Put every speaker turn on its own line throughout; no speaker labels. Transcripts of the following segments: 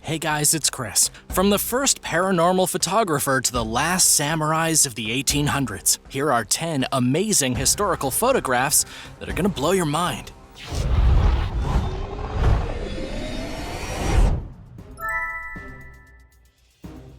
Hey guys, it's Chris. From the first paranormal photographer to the last samurais of the 1800s, here are 10 amazing historical photographs that are gonna blow your mind.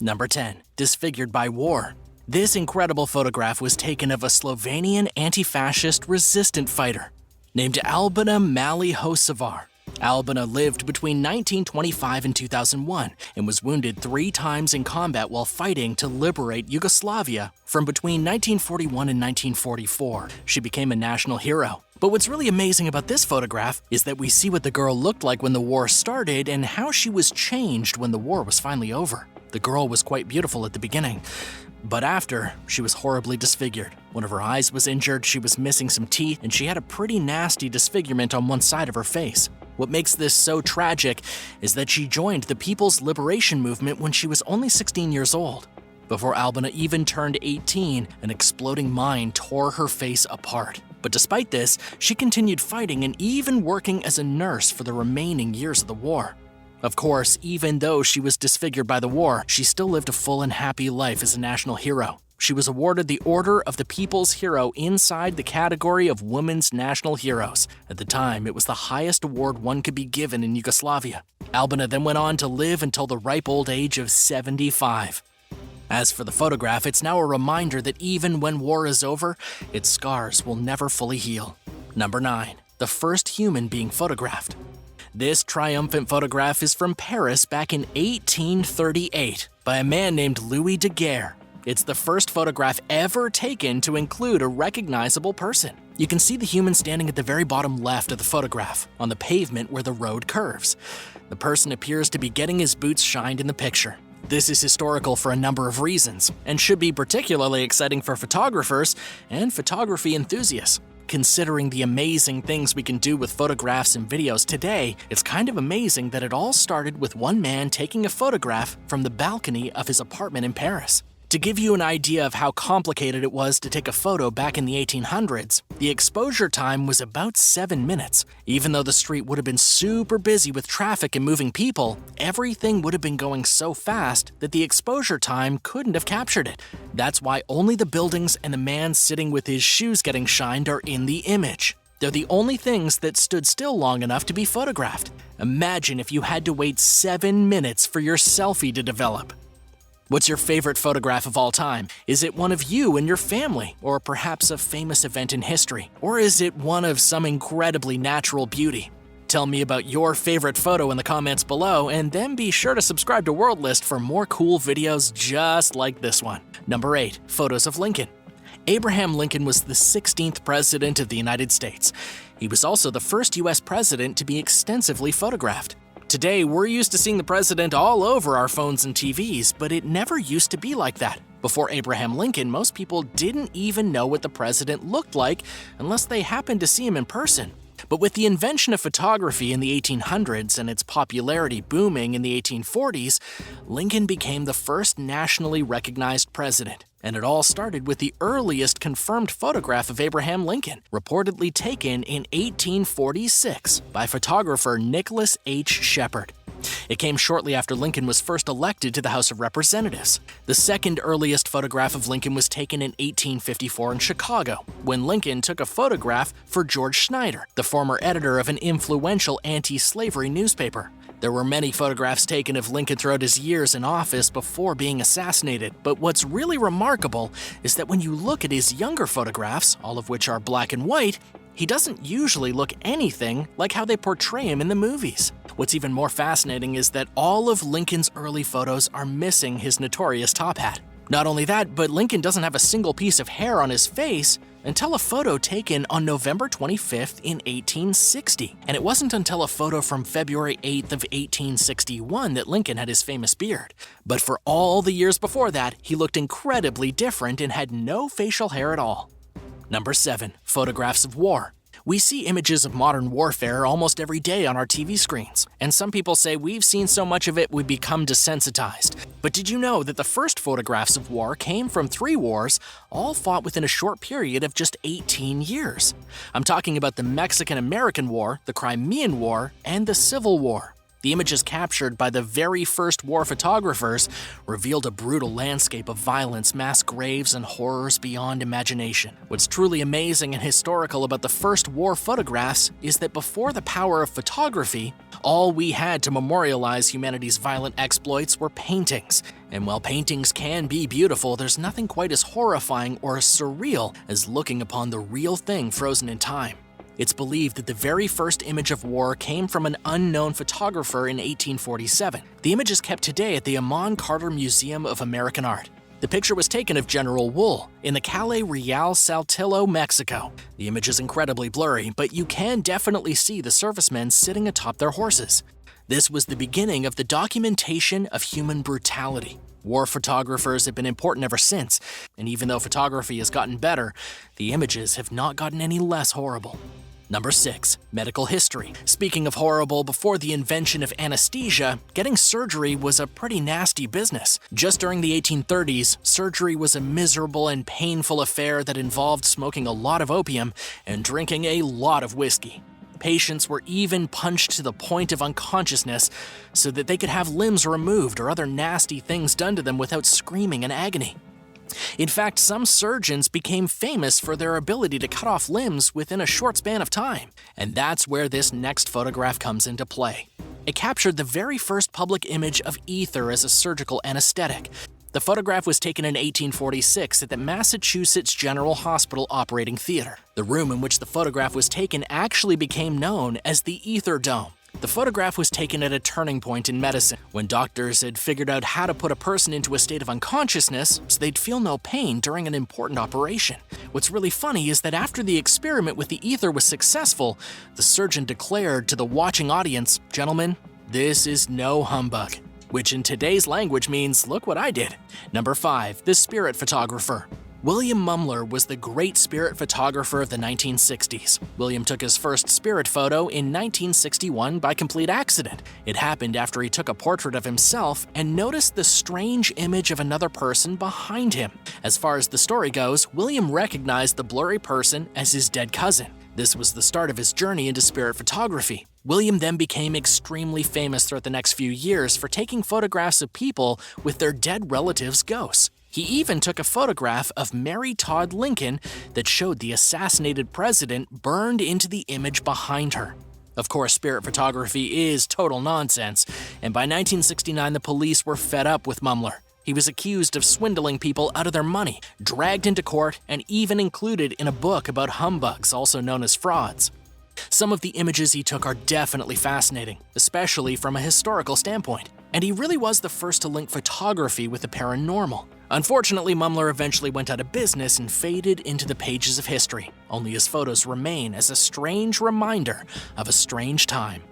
Number 10. Disfigured by war. This incredible photograph was taken of a Slovenian anti-fascist resistant fighter named Albina Mali-Hocevar. Albina lived between 1925 and 2001 and was wounded 3 times in combat while fighting to liberate Yugoslavia from between 1941 and 1944. She became a national hero. But what's really amazing about this photograph is that we see what the girl looked like when the war started and how she was changed when the war was finally over. The girl was quite beautiful at the beginning, but after, she was horribly disfigured. One of her eyes was injured, she was missing some teeth, and she had a pretty nasty disfigurement on one side of her face. What makes this so tragic is that she joined the People's Liberation Movement when she was only 16 years old. Before Albina even turned 18, an exploding mine tore her face apart. But despite this, she continued fighting and even working as a nurse for the remaining years of the war. Of course, even though she was disfigured by the war, she still lived a full and happy life as a national hero. She was awarded the Order of the People's Hero inside the category of Women's National Heroes. At the time, it was the highest award one could be given in Yugoslavia. Albina then went on to live until the ripe old age of 75. As for the photograph, it's now a reminder that even when war is over, its scars will never fully heal. Number 9. The first human being photographed. This triumphant photograph is from Paris back in 1838 by a man named Louis Daguerre. It's the first photograph ever taken to include a recognizable person. You can see the human standing at the very bottom left of the photograph, on the pavement where the road curves. The person appears to be getting his boots shined in the picture. This is historical for a number of reasons, and should be particularly exciting for photographers and photography enthusiasts. Considering the amazing things we can do with photographs and videos today, it's kind of amazing that it all started with one man taking a photograph from the balcony of his apartment in Paris. To give you an idea of how complicated it was to take a photo back in the 1800s, the exposure time was about 7 minutes. Even though the street would have been super busy with traffic and moving people, everything would have been going so fast that the exposure time couldn't have captured it. That's why only the buildings and the man sitting with his shoes getting shined are in the image. They're the only things that stood still long enough to be photographed. Imagine if you had to wait 7 minutes for your selfie to develop. What's your favorite photograph of all time? Is it one of you and your family, or perhaps a famous event in history? Or is it one of some incredibly natural beauty? Tell me about your favorite photo in the comments below, and then be sure to subscribe to World List for more cool videos just like this one. Number 8. Photos of Lincoln. Abraham Lincoln was the 16th President of the United States. He was also the first U.S. President to be extensively photographed. Today, we're used to seeing the president all over our phones and TVs, but it never used to be like that. Before Abraham Lincoln, most people didn't even know what the president looked like unless they happened to see him in person. But with the invention of photography in the 1800s and its popularity booming in the 1840s, Lincoln became the first nationally recognized president. And it all started with the earliest confirmed photograph of Abraham Lincoln, reportedly taken in 1846 by photographer Nicholas H. Shepard. It came shortly after Lincoln was first elected to the House of Representatives. The second earliest photograph of Lincoln was taken in 1854 in Chicago, when Lincoln took a photograph for George Snyder, the former editor of an influential anti-slavery newspaper. There were many photographs taken of Lincoln throughout his years in office before being assassinated, but what's really remarkable is that when you look at his younger photographs, all of which are black and white, he doesn't usually look anything like how they portray him in the movies. What's even more fascinating is that all of Lincoln's early photos are missing his notorious top hat. Not only that, but Lincoln doesn't have a single piece of hair on his face until a photo taken on November 25th in 1860. And it wasn't until a photo from February 8th of 1861 that Lincoln had his famous beard. But for all the years before that, he looked incredibly different and had no facial hair at all. Number 7. Photographs of war. We see images of modern warfare almost every day on our TV screens, and some people say we've seen so much of it we become desensitized. But did you know that the first photographs of war came from 3 wars, all fought within a short period of just 18 years? I'm talking about the Mexican-American War, the Crimean War, and the Civil War. The images captured by the very first war photographers revealed a brutal landscape of violence, mass graves, and horrors beyond imagination. What's truly amazing and historical about the first war photographs is that before the power of photography, all we had to memorialize humanity's violent exploits were paintings. And while paintings can be beautiful, there's nothing quite as horrifying or as surreal as looking upon the real thing frozen in time. It's believed that the very first image of war came from an unknown photographer in 1847. The image is kept today at the Amon Carter Museum of American Art. The picture was taken of General Wool in the Calle Real Saltillo, Mexico. The image is incredibly blurry, but you can definitely see the servicemen sitting atop their horses. This was the beginning of the documentation of human brutality. War photographers have been important ever since, and even though photography has gotten better, the images have not gotten any less horrible. Number 6. Medical history. Speaking of horrible, before the invention of anesthesia, getting surgery was a pretty nasty business. Just during the 1830s, surgery was a miserable and painful affair that involved smoking a lot of opium and drinking a lot of whiskey. Patients were even punched to the point of unconsciousness so that they could have limbs removed or other nasty things done to them without screaming in agony. In fact, some surgeons became famous for their ability to cut off limbs within a short span of time. And that's where this next photograph comes into play. It captured the very first public image of ether as a surgical anesthetic. The photograph was taken in 1846 at the Massachusetts General Hospital Operating Theater. The room in which the photograph was taken actually became known as the Ether Dome. The photograph was taken at a turning point in medicine, when doctors had figured out how to put a person into a state of unconsciousness so they'd feel no pain during an important operation. What's really funny is that after the experiment with the ether was successful, the surgeon declared to the watching audience, "Gentlemen, this is no humbug," which in today's language means, look what I did. Number 5. The spirit photographer. William Mumler was the great spirit photographer of the 1960s. William took his first spirit photo in 1961 by complete accident. It happened after he took a portrait of himself and noticed the strange image of another person behind him. As far as the story goes, William recognized the blurry person as his dead cousin. This was the start of his journey into spirit photography. William then became extremely famous throughout the next few years for taking photographs of people with their dead relatives' ghosts. He even took a photograph of Mary Todd Lincoln that showed the assassinated president burned into the image behind her. Of course, spirit photography is total nonsense, and by 1969 the police were fed up with Mumler. He was accused of swindling people out of their money, dragged into court, and even included in a book about humbugs, also known as frauds. Some of the images he took are definitely fascinating, especially from a historical standpoint, and he really was the first to link photography with the paranormal. Unfortunately, Mumler eventually went out of business and faded into the pages of history. Only his photos remain as a strange reminder of a strange time.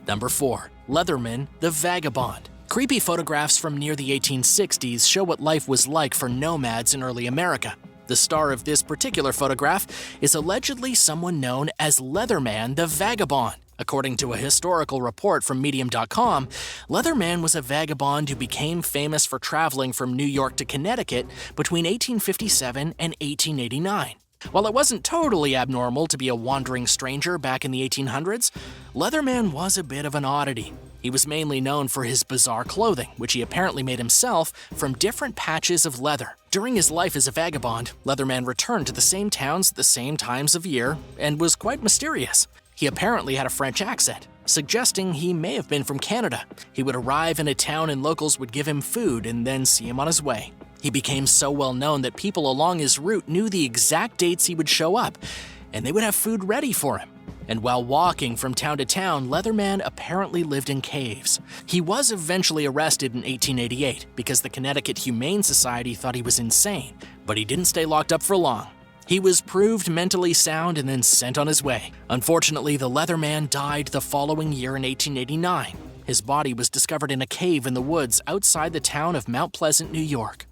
Number 4. Leatherman, the Vagabond. Creepy photographs from near the 1860s show what life was like for nomads in early America. The star of this particular photograph is allegedly someone known as Leatherman the Vagabond. According to a historical report from Medium.com, Leatherman was a vagabond who became famous for traveling from New York to Connecticut between 1857 and 1889. While it wasn't totally abnormal to be a wandering stranger back in the 1800s, Leatherman was a bit of an oddity. He was mainly known for his bizarre clothing, which he apparently made himself from different patches of leather. During his life as a vagabond, Leatherman returned to the same towns at the same times of year and was quite mysterious. He apparently had a French accent, suggesting he may have been from Canada. He would arrive in a town and locals would give him food and then see him on his way. He became so well known that people along his route knew the exact dates he would show up, and they would have food ready for him. And while walking from town to town, Leatherman apparently lived in caves. He was eventually arrested in 1888 because the Connecticut Humane Society thought he was insane, but he didn't stay locked up for long. He was proved mentally sound and then sent on his way. Unfortunately, the Leatherman died the following year in 1889. His body was discovered in a cave in the woods outside the town of Mount Pleasant, New York.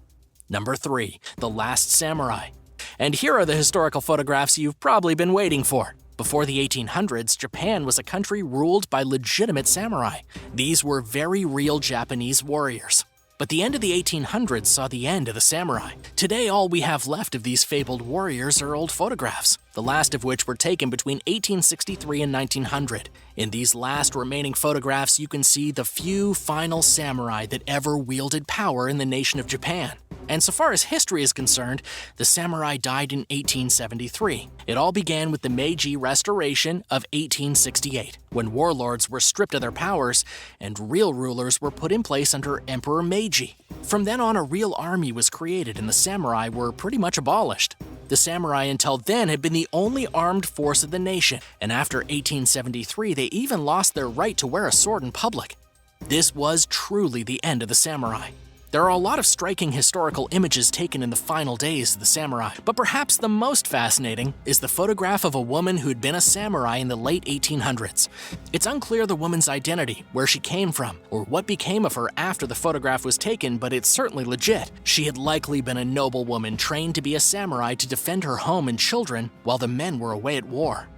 Number 3. The Last Samurai. And here are the historical photographs you've probably been waiting for. Before the 1800s, Japan was a country ruled by legitimate samurai. These were very real Japanese warriors. But the end of the 1800s saw the end of the samurai. Today, all we have left of these fabled warriors are old photographs, the last of which were taken between 1863 and 1900. In these last remaining photographs, you can see the few final samurai that ever wielded power in the nation of Japan. And so far as history is concerned, the samurai died in 1873. It all began with the Meiji Restoration of 1868, when warlords were stripped of their powers and real rulers were put in place under Emperor Meiji. From then on, a real army was created and the samurai were pretty much abolished. The samurai until then had been the only armed force of the nation, and after 1873 they even lost their right to wear a sword in public. This was truly the end of the samurai. There are a lot of striking historical images taken in the final days of the samurai, but perhaps the most fascinating is the photograph of a woman who'd been a samurai in the late 1800s. It's unclear the woman's identity, where she came from, or what became of her after the photograph was taken, but it's certainly legit. She had likely been a noblewoman trained to be a samurai to defend her home and children while the men were away at war.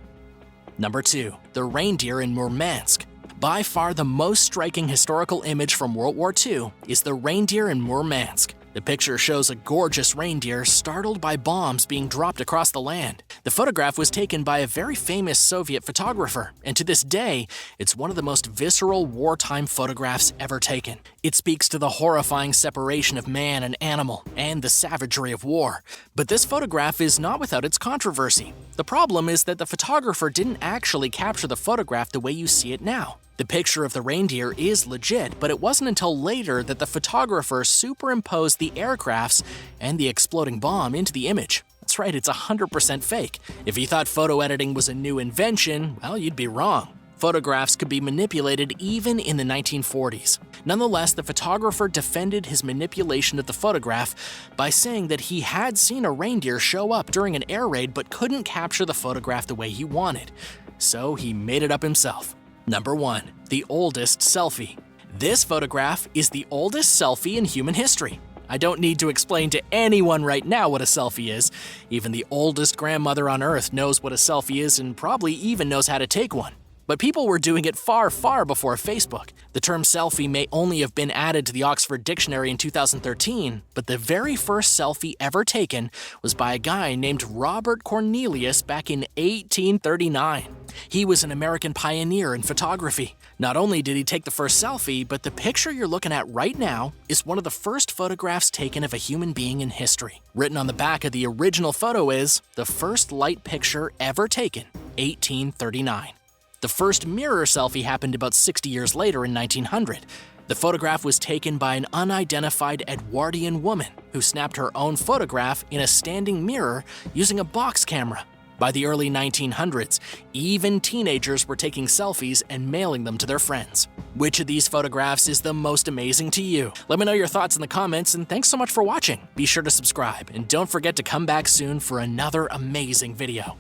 Number 2. The reindeer in Murmansk. By far the most striking historical image from World War II is the reindeer in Murmansk. The picture shows a gorgeous reindeer startled by bombs being dropped across the land. The photograph was taken by a very famous Soviet photographer, and to this day, it's one of the most visceral wartime photographs ever taken. It speaks to the horrifying separation of man and animal, and the savagery of war. But this photograph is not without its controversy. The problem is that the photographer didn't actually capture the photograph the way you see it now. The picture of the reindeer is legit, but it wasn't until later that the photographer superimposed the aircrafts and the exploding bomb into the image. That's right, it's 100% fake. If you thought photo editing was a new invention, well, you'd be wrong. Photographs could be manipulated even in the 1940s. Nonetheless, the photographer defended his manipulation of the photograph by saying that he had seen a reindeer show up during an air raid but couldn't capture the photograph the way he wanted. So he made it up himself. Number 1. The oldest selfie. This photograph is the oldest selfie in human history. I don't need to explain to anyone right now what a selfie is. Even the oldest grandmother on earth knows what a selfie is and probably even knows how to take one. But people were doing it far, far before Facebook. The term selfie may only have been added to the Oxford Dictionary in 2013, but the very first selfie ever taken was by a guy named Robert Cornelius back in 1839. He was an American pioneer in photography. Not only did he take the first selfie, but the picture you're looking at right now is one of the first photographs taken of a human being in history. Written on the back of the original photo is, "The first light picture ever taken, 1839. The first mirror selfie happened about 60 years later in 1900. The photograph was taken by an unidentified Edwardian woman who snapped her own photograph in a standing mirror using a box camera. By the early 1900s, even teenagers were taking selfies and mailing them to their friends. Which of these photographs is the most amazing to you? Let me know your thoughts in the comments, and thanks so much for watching. Be sure to subscribe, and don't forget to come back soon for another amazing video.